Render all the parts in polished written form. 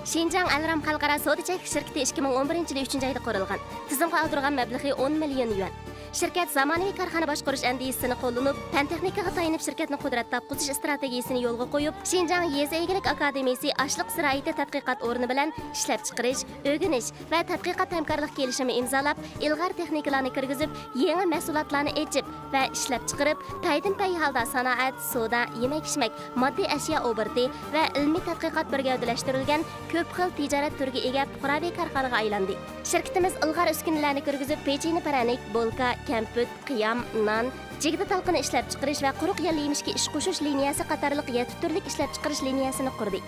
Шинжаң Алрам Xalqaro savdo-chek shirkati 2011 yil 3 oyda qurilgan. Tizimga aldırgan mablag'i 10 million yuan. Şirket zamonaviy korxona boshqarish andisini qo'llanib, fan texnikaga tayanib shirkatning qudrat topqizish strategiyasini yo'lga qo'yib, Шинжаң Yeza egilik akademiyasi ashliq ziroati tadqiqot o'rni bilan ishlab chiqarish, o'rganish va tadqiqot hamkorlik kelishimi imzolab, ilg'or texnikalarni kirgizib, yangi mahsulotlarni echib va ishlab chiqarib, paydin-pay holda sanoat, savdo, yemak-ichmak, moddiy ashyo obrati va ilmiy tadqiqot birga gavdalashtirilgan ko'p xil tijorat turiga ega fuqaroviy korxonaga aylandi. Shirkatimiz ilg'or uskunalarni kirgizib, pecheni paranik, bolka, kamput, qiyam, non, jigda talqini ishlab chiqarish va quruq yal yemishga ish qo'shish liniyasi qatorliq 7 turlik ishlab chiqarish liniyasini qurdi.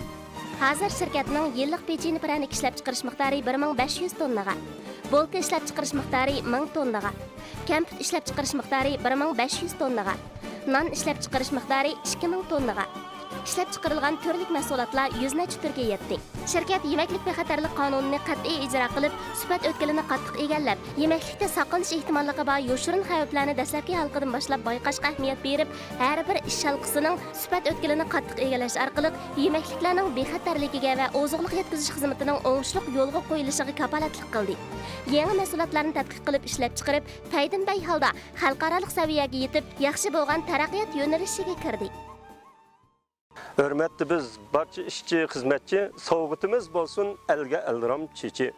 Hozir shirkatning yillik pecheni paranik ishlab chiqarish miqdori 1500 tonnaga, bolka ishlab chiqarish miqdori 1000 tonnaga, kamput ishlab chiqarish miqdori 1500 tonnaga, non ishlab chiqarish miqdori 2000 tonnaga. İşlep çıkarılgan türlük mahsulotlar 100 necha turga yetdi. Shirkat yemaklik bexatarlik qonunini qat'iy ijro qilib, sifat o'tkilini qattiq egallab, yemaklikda saqlanish ehtimolligi bor yoshirin xavflarni dastlabki halqadan boshlab bayqashga ahamiyat berib, har bir ish halqasining sifat o'tkilini qattiq egallash orqali yemakliklarning bexatarligiga va oziqlik yetkazish xizmatining o'ngishli yo'lga qo'yilishiga kafolatlik qildi. Yangi mahsulotlarni tadqiq qilib ishlab chiqarib, paydin-pay holda xalqaro saviyaga yetib, yaxshi bo'lgan taraqqiyot yo'nalishiga kirdi. Hürmetli biz barcha ishchi, xizmatchi, sovg'itimiz bo'lsin elga eldiram chechi.